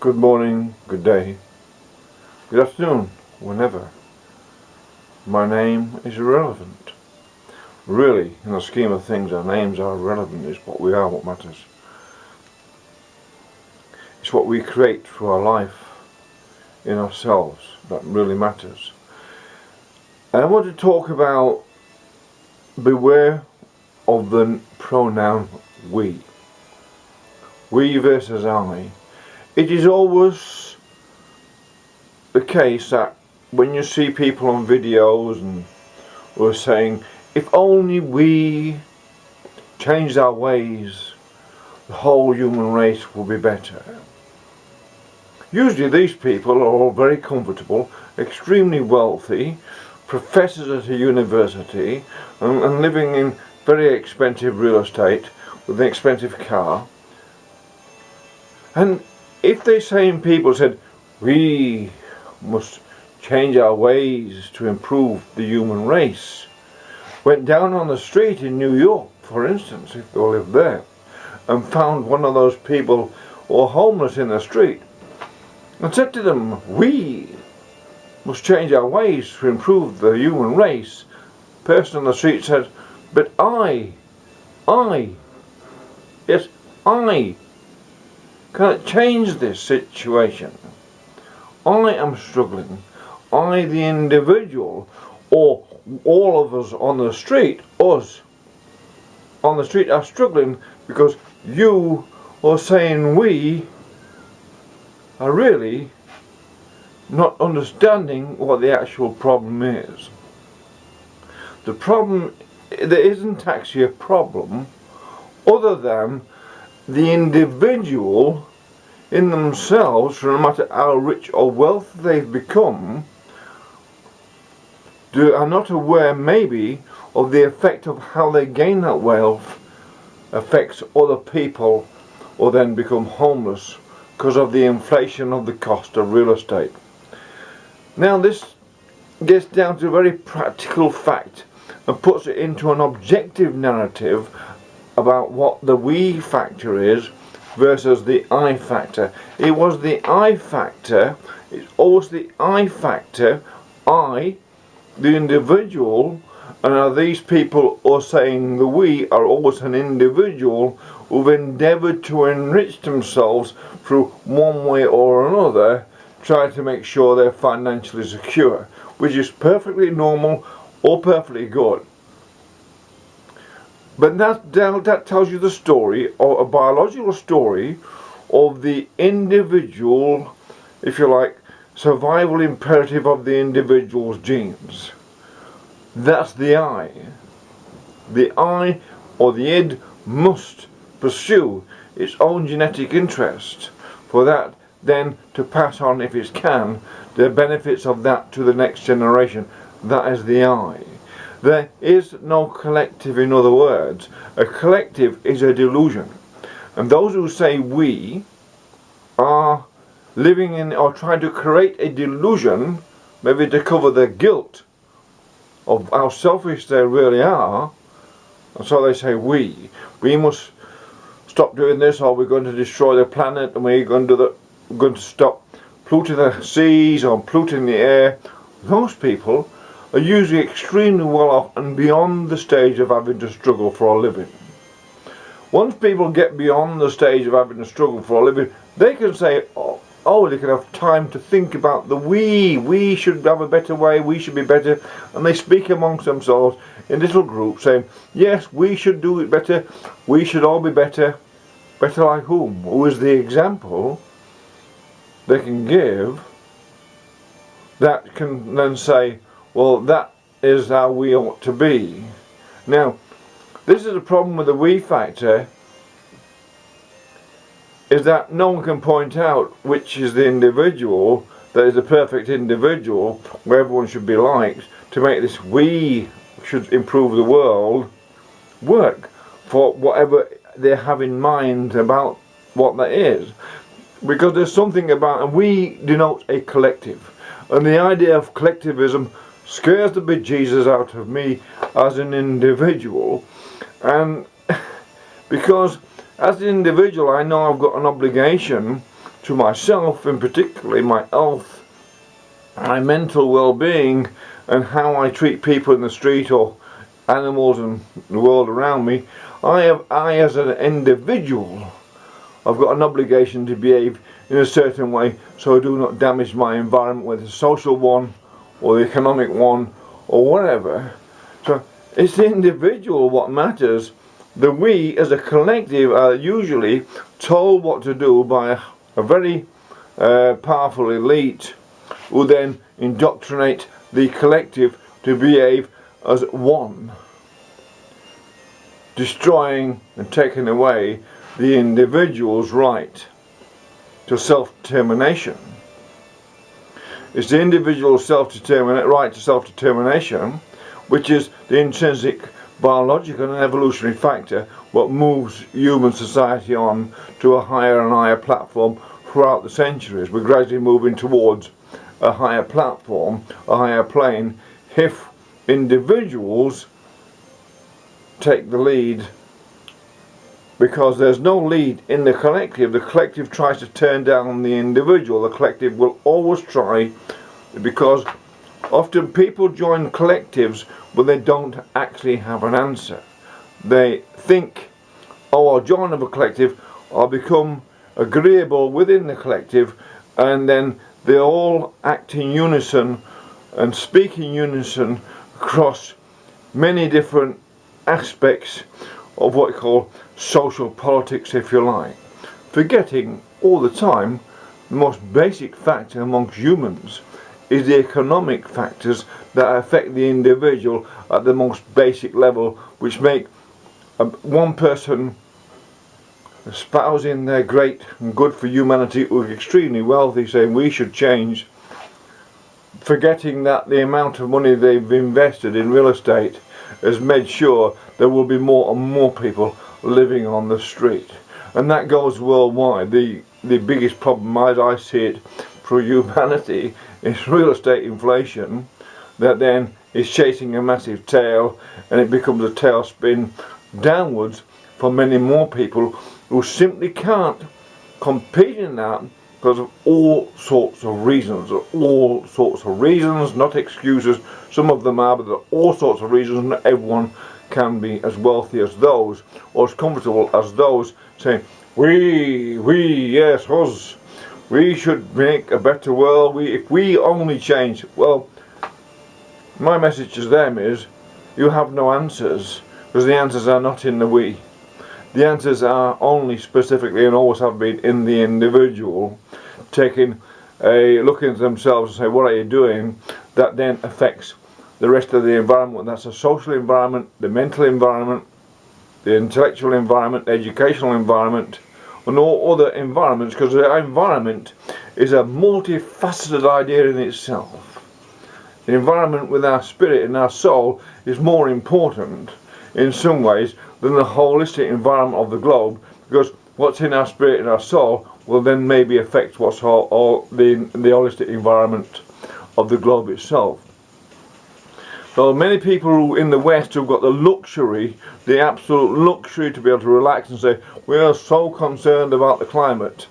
Good morning, good day, good afternoon, whenever. My name is irrelevant. Really, in the scheme of things, our names are irrelevant. It's what we are what matters. It's what we create through our life in ourselves that really matters. And I want to talk about beware of the pronoun we. We versus I. It is always the case that when you see people on videos and who are saying, if only we changed our ways, the whole human race will be better. Usually these people are all very comfortable, extremely wealthy, professors at a university, and living in very expensive real estate with an expensive car. And if they same people said, we must change our ways to improve the human race, went down on the street in New York, for instance, if they lived there, and found one of those people or homeless in the street, and said to them, we must change our ways to improve the human race, the person on the street said, but I can't change this situation. I am struggling. I, the individual, or all of us on the street, us on the street are struggling because you are saying we are really not understanding what the actual problem is. The problem, there isn't actually a problem other than the individual in themselves, no matter how rich or wealthy they've become, are not aware maybe of the effect of how they gain that wealth affects other people or then become homeless because of the inflation of the cost of real estate. Now this gets down to a very practical fact and puts it into an objective narrative about what the we factor is versus the I factor. It was the I factor, it's always the I factor, I, the individual, and are these people who are saying the we are always an individual who've endeavoured to enrich themselves through one way or another, trying to make sure they're financially secure, which is perfectly normal or perfectly good. But that tells you the story, or a biological story, of the individual, if you like, survival imperative of the individual's genes. That's the I. The I, or the id, must pursue its own genetic interest for that then to pass on, if it can, the benefits of that to the next generation. That is the I. There is no collective, in other words. A collective is a delusion. And those who say we are living in or trying to create a delusion, maybe to cover their guilt of how selfish they really are, and so they say we must stop doing this, or we're going to destroy the planet, and we're going to stop polluting the seas or polluting the air. Those people are usually extremely well off and beyond the stage of having to struggle for a living. Once people get beyond the stage of having to struggle for a living, they can say, oh, they can have time to think about the we should have a better way, we should be better, and they speak amongst themselves in little groups saying, yes, we should do it better, we should all be better. Better like whom? Who is the example they can give that can then say, well, that is how we ought to be. Now, this is a problem with the we factor, is that no one can point out which is the individual that is the perfect individual where everyone should be liked to make this we should improve the world work for whatever they have in mind about what that is. Because there's something about, and we denote a collective, and the idea of collectivism scares the bejesus out of me as an individual, and because as an individual I know I've got an obligation to myself, and particularly my health, my mental well-being, and how I treat people in the street or animals and the world around me, I as an individual, I've got an obligation to behave in a certain way so I do not damage my environment, whether it's a social one or the economic one or whatever. So it's the individual what matters. The we as a collective are usually told what to do by a very powerful elite who then indoctrinate the collective to behave as one, destroying and taking away the individual's right to self-determination. It's the individual's right to self-determination which is the intrinsic biological and evolutionary factor what moves human society on to a higher and higher platform throughout the centuries. We're gradually moving towards a higher platform, a higher plane, if individuals take the lead, because there's no lead in the collective. The collective tries to turn down the individual. The collective will always try, because often people join collectives but they don't actually have an answer. They think, oh, I'll join a collective, I'll become agreeable within the collective, and then they all act in unison and speak in unison across many different aspects of what we call social politics, if you like, forgetting all the time the most basic factor amongst humans is the economic factors that affect the individual at the most basic level, which make one person espousing their great and good for humanity who is extremely wealthy, saying we should change, forgetting that the amount of money they've invested in real estate has made sure there will be more and more people living on the street. And that goes worldwide. The biggest problem, as I see it, for humanity is real estate inflation that then is chasing a massive tail, and it becomes a tailspin downwards for many more people who simply can't compete in that because of all sorts of reasons. Not excuses. Some of them are, but there are all sorts of reasons. Not everyone can be as wealthy as those or as comfortable as those saying, yes, us, we should make a better world, if we only change. Well, my message to them is, you have no answers, because the answers are not in the we. The answers are only specifically, and always have been, in the individual, taking a look into themselves and say, what are you doing? That then affects the rest of the environment. That's the social environment, the mental environment, the intellectual environment, the educational environment, and all other environments, because the environment is a multifaceted idea in itself. The environment with our spirit and our soul is more important in some ways than the holistic environment of the globe, because what's in our spirit and our soul will then maybe affect what's all the holistic environment of the globe itself. So many people in the West who've got the luxury, the absolute luxury, to be able to relax and say, we are so concerned about the climate,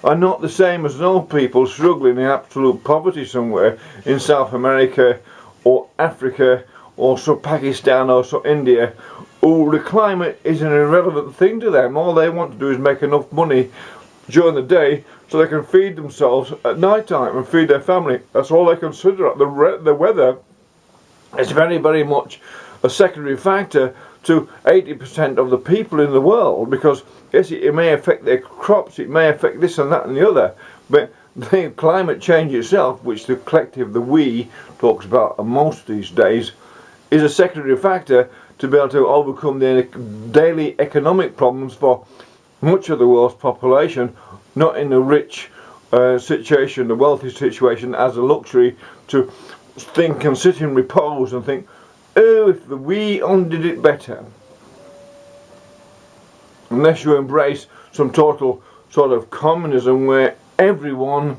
are not the same as those people struggling in absolute poverty somewhere in South America or Africa or so Pakistan or so India, who the climate is an irrelevant thing to them. All they want to do is make enough money during the day so they can feed themselves at night time and feed their family. That's all they consider. The weather is very, very much a secondary factor to 80% of the people in the world, because yes, it may affect their crops, it may affect this and that and the other, but the climate change itself, which the collective, the we, talks about most these days, is a secondary factor to be able to overcome the daily economic problems for much of the world's population, not in the rich situation, the wealthy situation, as a luxury to think and sit in repose and think, oh, if we only did it better. Unless you embrace some total sort of communism where everyone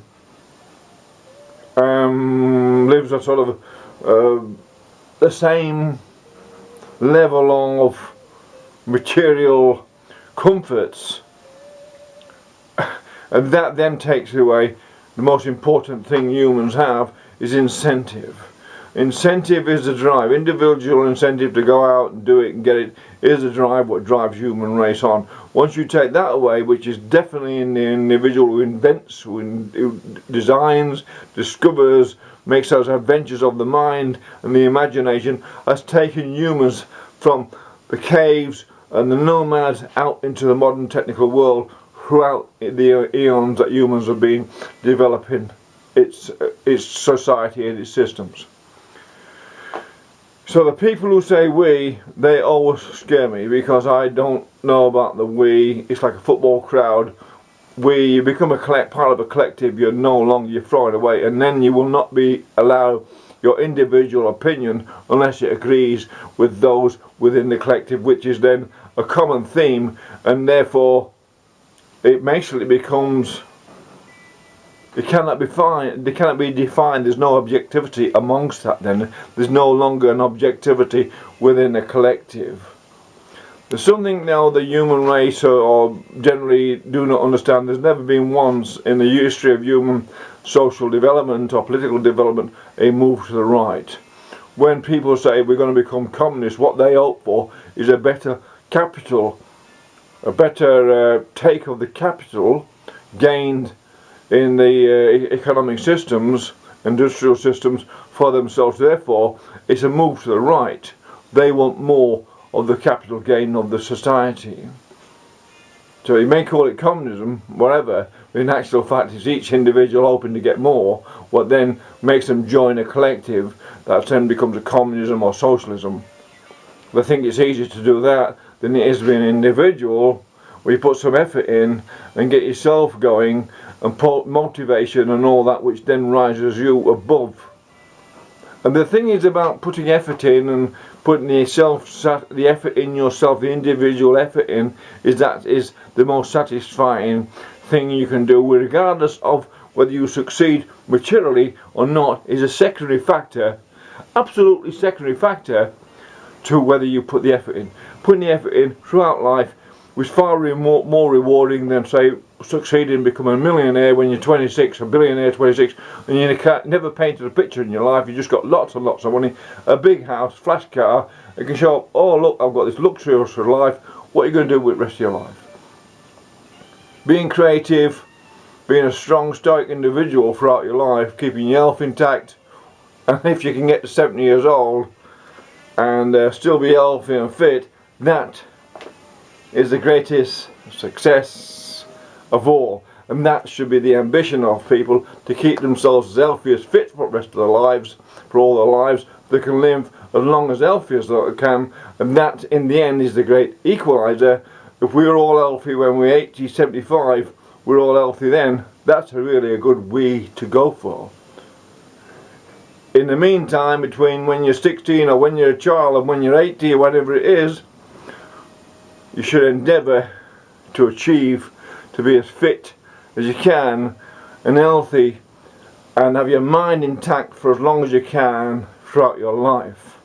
lives a sort of the same level of material comforts And that then takes away the most important thing humans have, is incentive. Incentive is the drive. Individual incentive to go out and do it and get it is the drive, what drives human race on. Once you take that away, which is definitely in the individual who invents, who designs, discovers, makes those adventures of the mind and the imagination, has taken humans from the caves and the nomads out into the modern technical world throughout the eons that humans have been developing its society and its systems. So the people who say we, they always scare me, because I don't know about the we. It's like a football crowd. You become part of a collective, you're no longer, you're thrown away, and then you will not be allowed your individual opinion unless it agrees with those within the collective, which is then a common theme, and therefore it basically becomes, it cannot be defined, there's no objectivity amongst that then. There's no longer an objectivity within a collective. There's something now the human race or generally do not understand. There's never been once in the history of human social development or political development a move to the right. When people say we're going to become communists, what they hope for is a better capital, a better take of the capital gained in the economic systems, industrial systems for themselves. Therefore, it's a move to the right. They want more of the capital gain of the society. So you may call it communism, whatever, but in actual fact it's each individual hoping to get more, what then makes them join a collective that then becomes a communism or socialism. But I think it's easier to do that than it is to be an individual, where you put some effort in and get yourself going and put motivation and all that, which then rises you above. And the thing is about putting effort in and putting the effort in yourself, the individual effort in, is that is the most satisfying thing you can do, regardless of whether you succeed materially or not, is a secondary factor, absolutely secondary factor to whether you put the effort in. Putting the effort in throughout life was far more rewarding than, say, succeeding in becoming a millionaire when you're 26, a billionaire 26, and you never painted a picture in your life. You just got lots and lots of money, a big house, flash car. You can show up, oh look, I've got this luxurious life. What are you going to do with the rest of your life? Being creative, being a strong, stoic individual throughout your life, keeping your health intact, and if you can get to 70 years old and still be healthy and fit, that is the greatest success of all. And that should be the ambition of people, to keep themselves as healthy as fit for the rest of their lives, for all their lives. They can live as long as healthy as they can, and that in the end is the great equalizer. If we're all healthy when we're 80, 75, we're all healthy then, that's really a good we to go for. In the meantime, between when you're 16 or when you're a child and when you're 80 or whatever it is, you should endeavour to achieve to be as fit as you can and healthy, and have your mind intact for as long as you can throughout your life.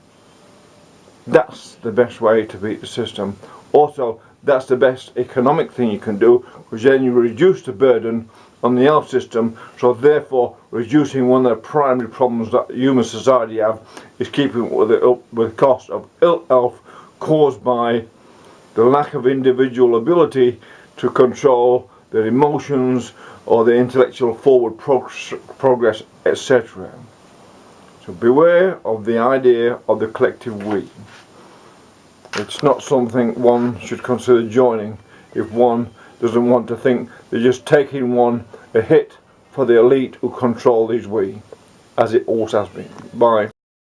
That's the best way to beat the system. Also, that's the best economic thing you can do, because then you reduce the burden on the health system. So therefore, reducing one of the primary problems that human society have is keeping with the cost of ill health caused by the lack of individual ability to control their emotions or their intellectual forward progress, etc. So beware of the idea of the collective we. It's not something one should consider joining if one doesn't want to think they're just taking a hit for the elite who control these we, as it always has been. Bye.